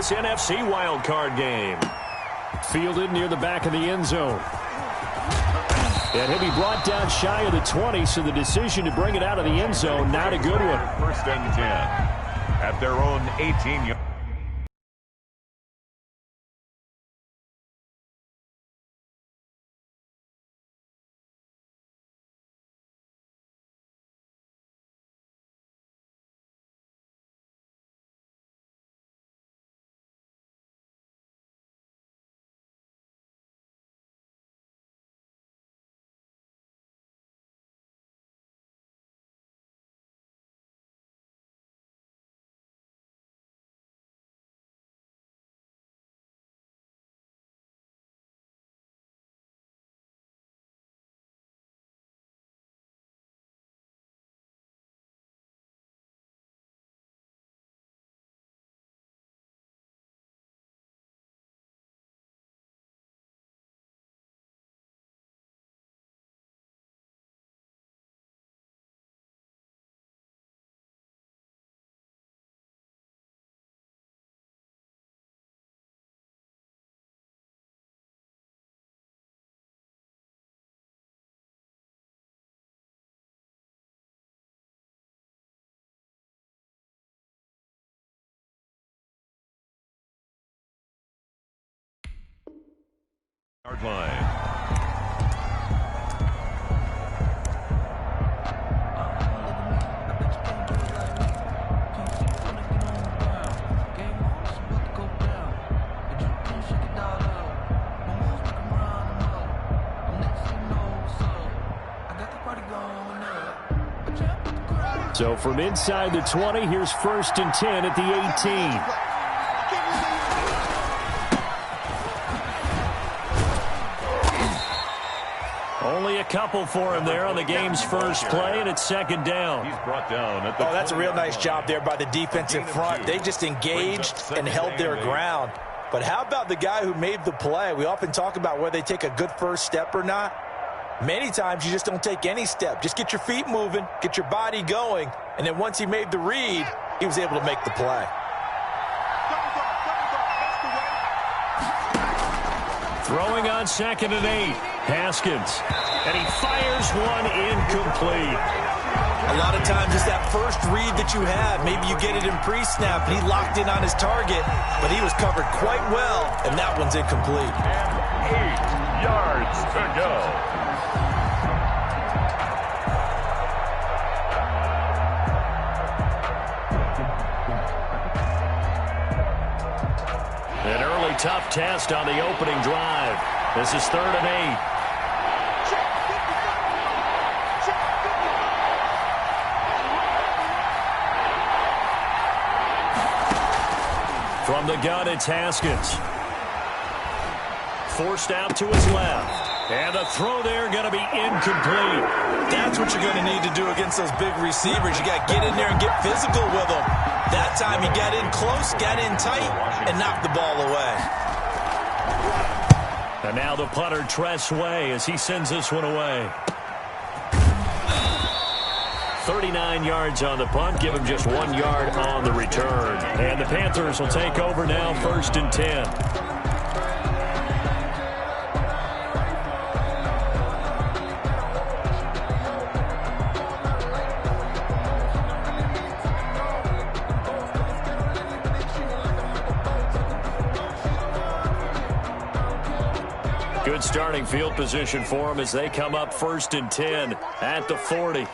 this NFC wildcard game. Fielded near the back of the end zone. And he'll be brought down shy of the 20, so the decision to bring it out of the end zone, not a good one. First and 10 at their own 18-yard. Yard line. So from inside the 20, here's first and 10 at the 18. Only a couple for him there on the game's first play, and it's second down. He's brought down at the that's a real nice job there by the defensive front. They just engaged and held their ground. But how about the guy who made the play? We often talk about whether they take a good first step or not. Many times you just don't take any step. Just get your feet moving, get your body going, and then once he made the read, he was able to make the play. Throwing on second and 8, Haskins. And he fires one incomplete. A lot of times it's that first read that you have. Maybe you get it in pre-snap, and he locked in on his target, but he was covered quite well, and that one's incomplete. And 8 yards to go. An early tough test on the opening drive. This is third and 8. From the gun, it's Haskins. Forced out to his left. And the throw there going to be incomplete. That's what you're going to need to do against those big receivers. You got to get in there and get physical with them. That time he got in close, got in tight, and knocked the ball away. And now the punter, Tress Way, as he sends this one away. 39 yards on the punt, give him just 1 yard on the return. And the Panthers will take over now, first and 10. Good starting field position for them as they come up first and 10 at the 40.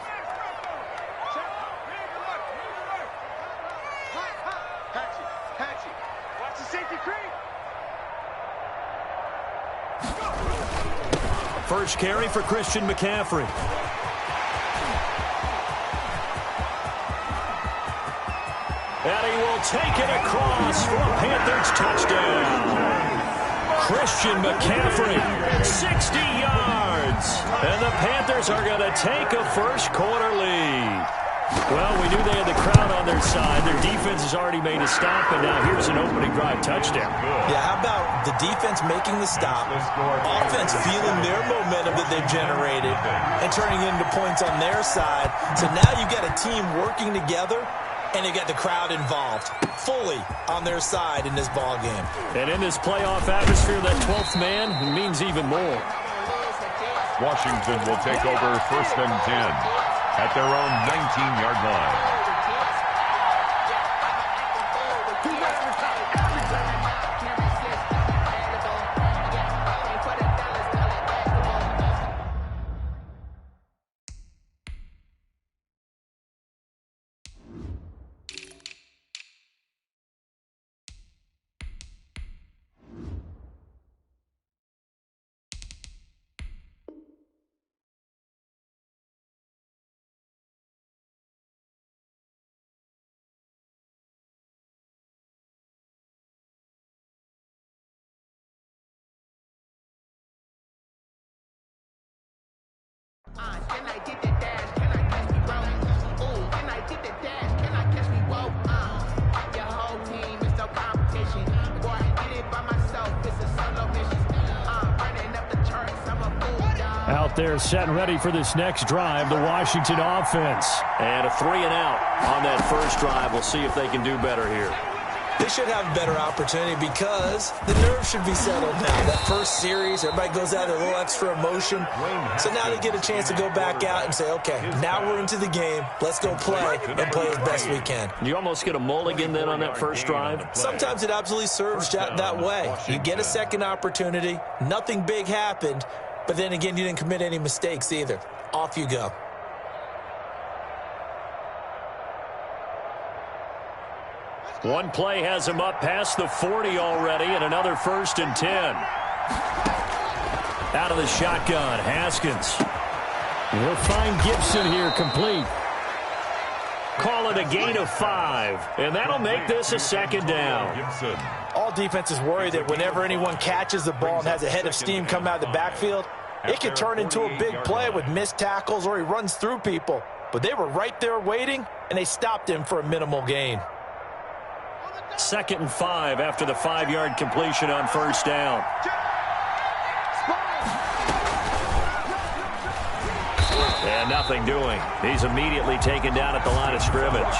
First carry for Christian McCaffrey. And he will take it across for a Panthers touchdown. Christian McCaffrey, 60 yards. And the Panthers are going to take a first quarter lead. Well, we knew they had the crowd on their side. Their defense has already made a stop, and now here's an opening drive touchdown. Yeah, how about the defense making the stop, offense feeling their momentum that they've generated, and turning into points on their side. So now you've got a team working together and they get the crowd involved, fully on their side in this ball game. And in this playoff atmosphere, that 12th man means even more. Washington will take over 1st and 10 at their own 19-yard line. Can I get the dash? Can I catch me roll? Ooh, can I get the dash? Can I catch me roll? Your whole team is no competition. Boy, I did it by myself. It's a solo mission. Running up the charts. I'm a fool, dog. Out there set and ready for this next drive, the Washington offense. And a 3 and out on that first drive. We'll see if they can do better here. They should have a better opportunity because the nerves should be settled now. That first series, everybody goes out with a little extra emotion. So now they get a chance to go back out and say, okay, now we're into the game. Let's go play and play as best we can. You almost get a mulligan then on that first drive? Sometimes it absolutely serves that way. You get a second opportunity. Nothing big happened. But then again, you didn't commit any mistakes either. Off you go. One play has him up past the 40 already, and another 1st and 10. Out of the shotgun, Haskins. We'll find Gibson here complete. Call it a gain of 5, and that'll make this a 2nd down. All defenses worry that whenever anyone catches the ball and has a head of steam come out of the backfield, it can turn into a big play with missed tackles or he runs through people. But they were right there waiting, and they stopped him for a minimal gain. 2nd and 5 after the 5-yard completion on 1st down. And nothing doing. He's immediately taken down at the line of scrimmage.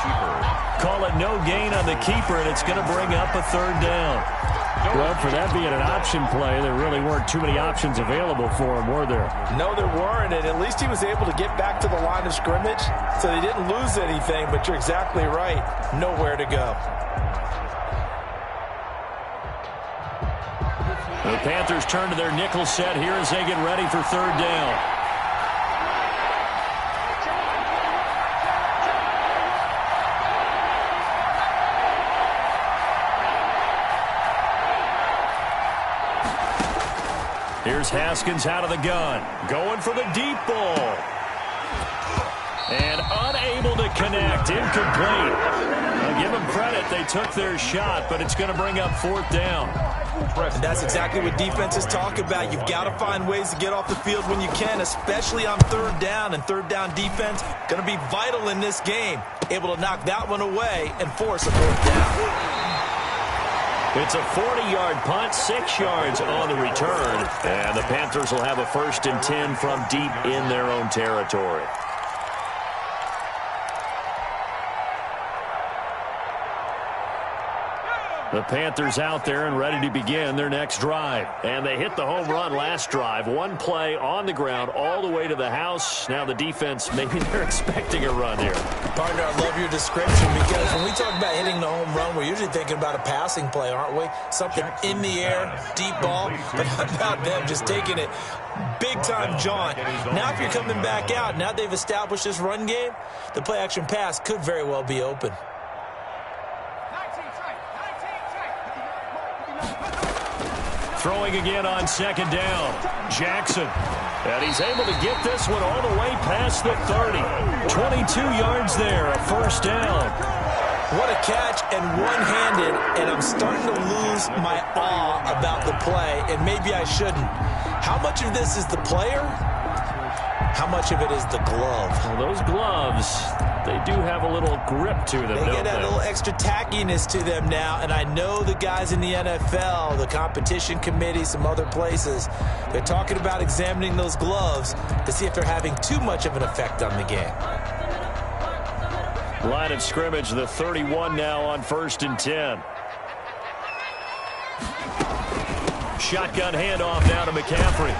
Call it no gain on the keeper, and it's going to bring up a 3rd down. Well, for that being an option play, there really weren't too many options available for him, were there? No, there weren't, and at least he was able to get back to the line of scrimmage, so they didn't lose anything, but you're exactly right. Nowhere to go. The Panthers turn to their nickel set here as they get ready for 3rd down. Here's Haskins out of the gun, going for the deep ball. And unable to connect, incomplete. I'll give them credit, they took their shot, but it's going to bring up 4th down. And that's exactly what defenses talk about. You've got to find ways to get off the field when you can, especially on 3rd down. And 3rd down defense going to be vital in this game. Able to knock that one away and force a 4th down. It's a 40-yard punt, 6 yards on the return. And the Panthers will have a 1st and 10 from deep in their own territory. The Panthers out there and ready to begin their next drive. And they hit the home run last drive. One play on the ground all the way to the house. Now the defense, maybe they're expecting a run here. Partner, I love your description because when we talk about hitting the home run, we're usually thinking about a passing play, aren't we? Something in the air, deep ball. But how about them just taking it big-time jaunt? Now if you're coming back out, now they've established this run game, the play-action pass could very well be open. Throwing again on 2nd down. Jackson. And he's able to get this one all the way past the 30. 22 yards there, a 1st down. What a catch and one-handed, and I'm starting to lose my awe about the play, and maybe I shouldn't. How much of this is the player? How much of it is the glove? Well, those gloves, they do have a little grip to them, They get that little extra tackiness to them now, and I know the guys in the NFL, the competition committee, some other places, they're talking about examining those gloves to see if they're having too much of an effect on the game. Line of scrimmage, the 31 now on 1st and 10. Shotgun handoff now to McCaffrey.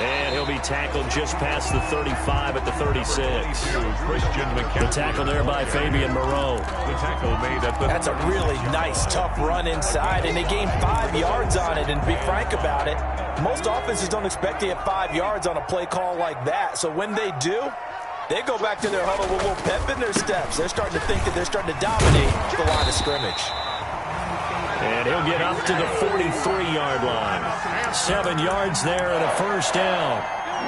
And he'll be tackled just past the 35 at the 36. The tackle there by Fabian Moreau. The tackle made at the... That's a really nice, tough run inside, and they gained 5 yards on it. And to be frank about it, most offenses don't expect to get 5 yards on a play call like that. So when they do, they go back to their huddle with a little pep in their steps. They're starting to think that they're starting to dominate the line of scrimmage. And he'll get up to the 43-yard line. 7 yards there and a first down.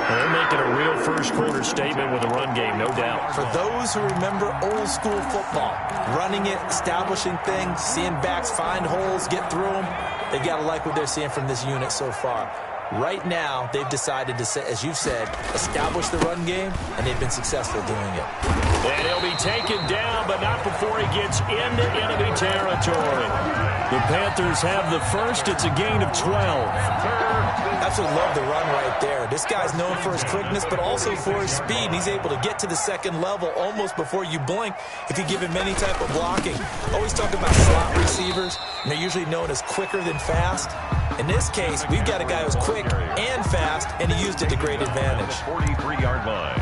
They're making a real first-quarter statement with the run game, no doubt. For those who remember old-school football, running it, establishing things, seeing backs find holes, get through them, they've got to like what they're seeing from this unit so far. Right now, they've decided to, as you've said, establish the run game, and they've been successful doing it. And he'll be taken down, but not before he gets into enemy territory. The Panthers have the first. It's a gain of 12. Absolutely love the run right there. This guy's known for his quickness, but also for his speed. And he's able to get to the second level almost before you blink if you give him any type of blocking. Always talk about slot receivers, and they're usually known as quicker than fast. In this case, we've got a guy who's quick and fast, and he used it to great advantage. 43-yard line.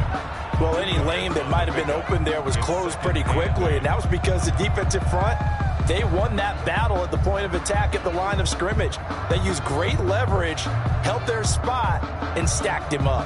Well, any lane that might have been open there was closed pretty quickly, and that was because the defensive front, they won that battle at the point of attack at the line of scrimmage. They used great leverage, held their spot, and stacked him up.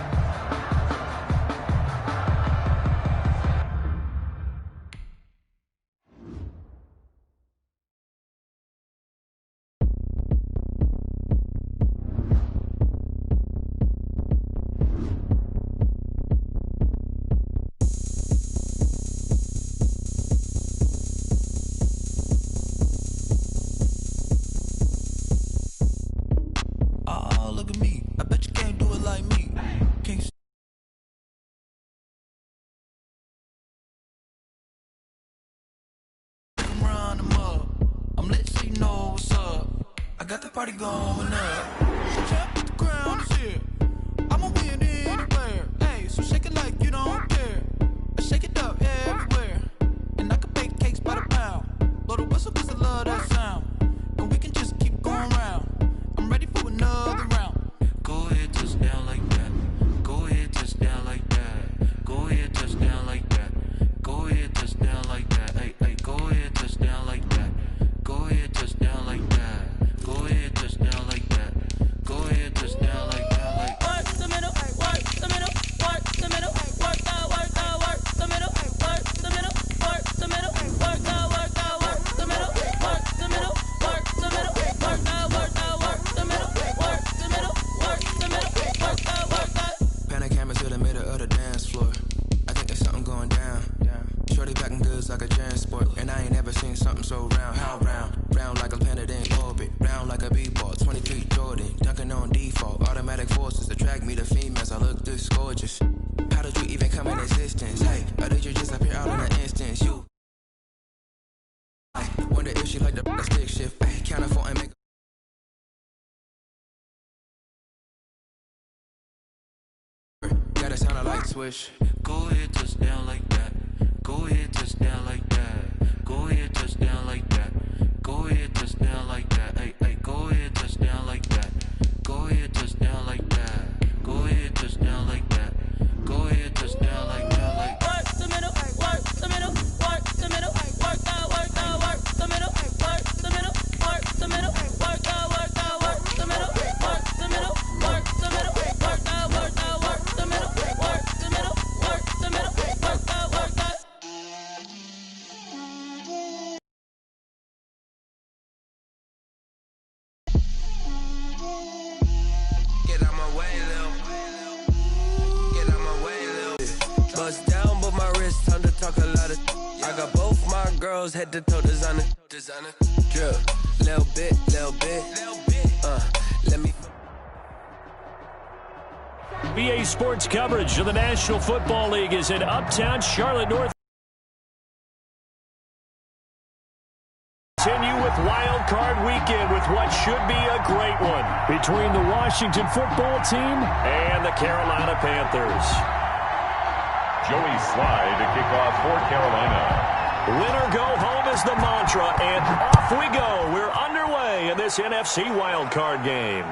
I got the party going up. Jump the ground is here. I'ma win anywhere. Hey, so shake it like you don't care. I shake it up everywhere. And I can bake cakes by the pound. Blow the whistle cause I love that sound. And we can just keep going round. I'm ready for another round. Go ahead, touch down like that. Go ahead, touch down like that. Go ahead, touch down like that. Go ahead, touch down like that. Hey, hey, go ahead, touch down like that. Go ahead, touch down like that. Go ahead, touch down like that. Go ahead, touch down like that. Like work the middle, work the middle, work the middle, work the middle, work the middle, work the middle, work the middle, work the middle, work the middle, work the middle, work the middle, work the middle, work that. Pan a camera to the middle of the dance floor. I think there's something going down. Shorty packing goods like a transport, and I ain't never seen something so round. How round? Round like a planet in orbit, round like a b-ball. 23 Jordan, dunking on default. Automatic forces attract me to females. I look this gorgeous. How did you even come in existence? Hey, or did you just appear out in an instance? You wonder if she like the stick shift. Hey, can't afford and make. Gotta sound like swish. Go ahead, touch down like that. Go ahead, touch down like that. Go ahead, touch down like that. Go ahead, touch down like that. Hey, hey, go ahead, touch down like that. Go ahead, touch down like that. Go ahead, touch down like that. Go ahead, touch down like that. Like work the middle, work the middle, work the middle, work that, work the middle, work the middle, work the middle, work that, work the middle, work the middle, work the middle, work that, work the middle, work the middle, work the middle, work that, work that. Get out my way, Lil. Get out my way, Lil. Bust down, but my wrist, time to talk a lot of. I got both my girls head to toe designer. Drip, little bit, let me. BA Sports coverage of the National Football League is in Uptown Charlotte, North. Continue with Wild Card Weekend with what should be a great one between the Washington football team and the Carolina Panthers. Joey Slye to kick off for Carolina. Win or go home is the mantra, and off we go. We're underway in this NFC wildcard game.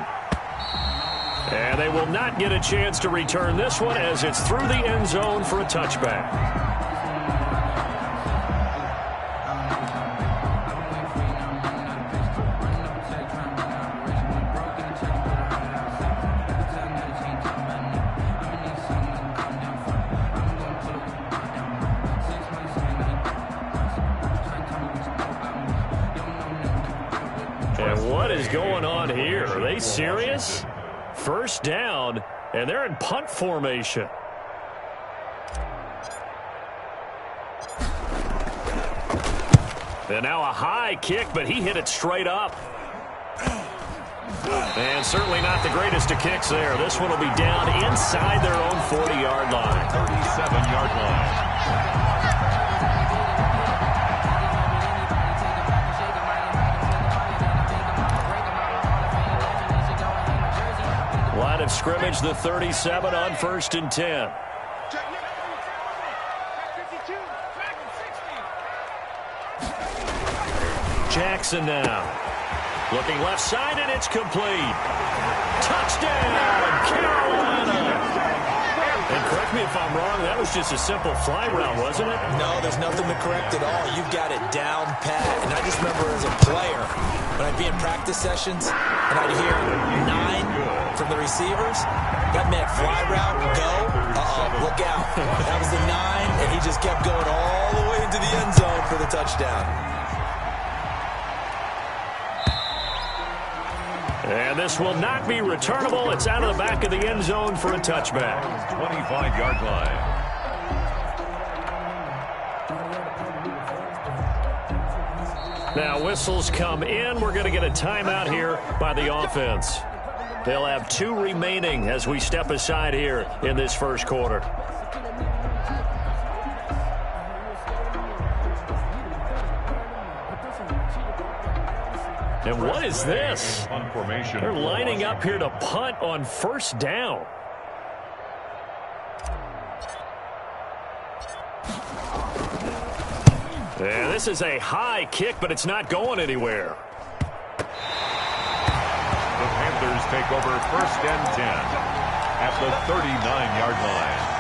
And they will not get a chance to return this one as it's through the end zone for a touchback. And what is going on here? Are they serious? First down, and they're in punt formation. And now a high kick, but he hit it straight up. And certainly not the greatest of kicks there. This one will be down inside their own 40-yard line. 37-yard line. Line of scrimmage, the 37 on 1st and 10. Jackson now. Looking left side, and it's complete. Touchdown, Carolina! And correct me if I'm wrong, that was just a simple fly route, wasn't it? No, there's nothing to correct at all. You've got it down pat. And I just remember as a player, when I'd be in practice sessions, and I'd hear 9 from the receivers, that meant fly route, go, look out. That was the 9, and he just kept going all the way into the end zone for the touchdown. And this will not be returnable. It's out of the back of the end zone for a touchback. 25-yard line. Now whistles come in. We're going to get a timeout here by the offense. They'll have 2 remaining as we step aside here in this first quarter. And what is this? They're lining up here to punt on first down. And this is a high kick, but it's not going anywhere. The Panthers take over 1st and 10 at the 39-yard line.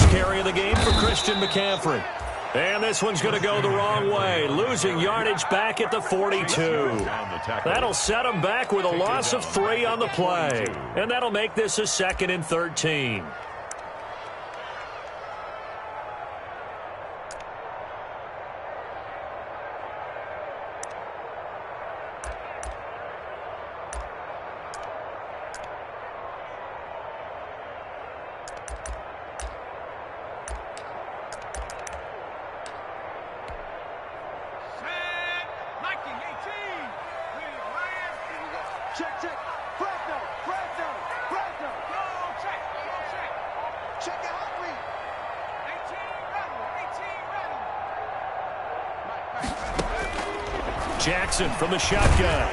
Carry of the game for Christian McCaffrey. And this one's going to go the wrong way, losing yardage back at the 42. That'll set him back with a loss of 3 on the play. And that'll make this a 2nd and 13. Jackson from the shotgun.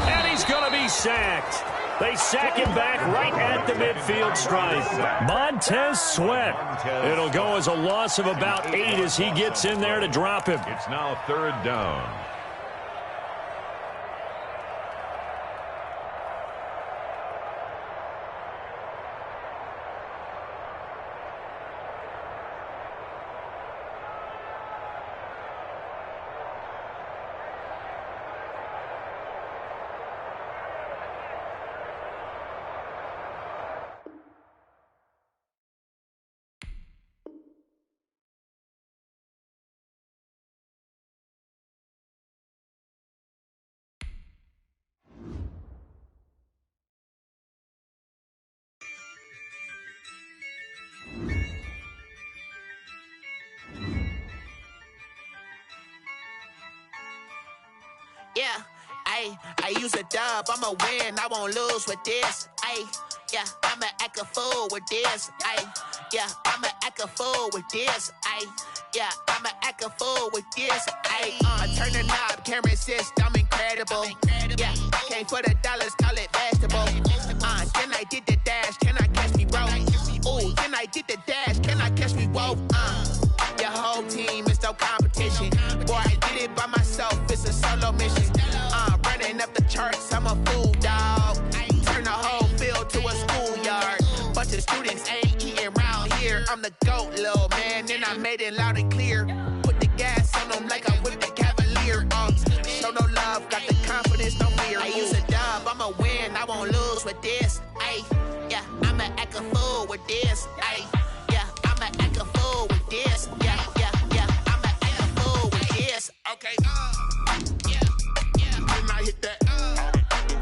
And he's going to be sacked. They sack him back right at the midfield stripe. Montez Sweat. It'll go as a loss of about 8 as he gets in there to drop him. It's now 3rd down. Ayy, I use a dub, I'ma win, I won't lose with this. Ayy, yeah, I'ma act a fool with this. Ayy, yeah, I'ma act a fool with this. Ayy, yeah, I'ma act a fool with this. Ayy, turn the knob, camera assist, I'm incredible. Yeah, came for the dollars, call it vegetable. Can I did the dash, can I catch me, bro? Ooh, can I did the dash, can I catch me, whoa? Your whole team is no competition. Boy, I did it by myself, it's a solo mission. Running up the charts, I'm a fool, dog. Turn the whole field to a schoolyard. Bunch of students ain't eating round here. I'm the GOAT, little man, and I made it loud and clear. Put the gas on them like I'm with the Cavalier. Show no love, got the confidence, no fear. I use a dub, I'ma win, I won't lose with this. Ayy, yeah, I'ma act a fool with this.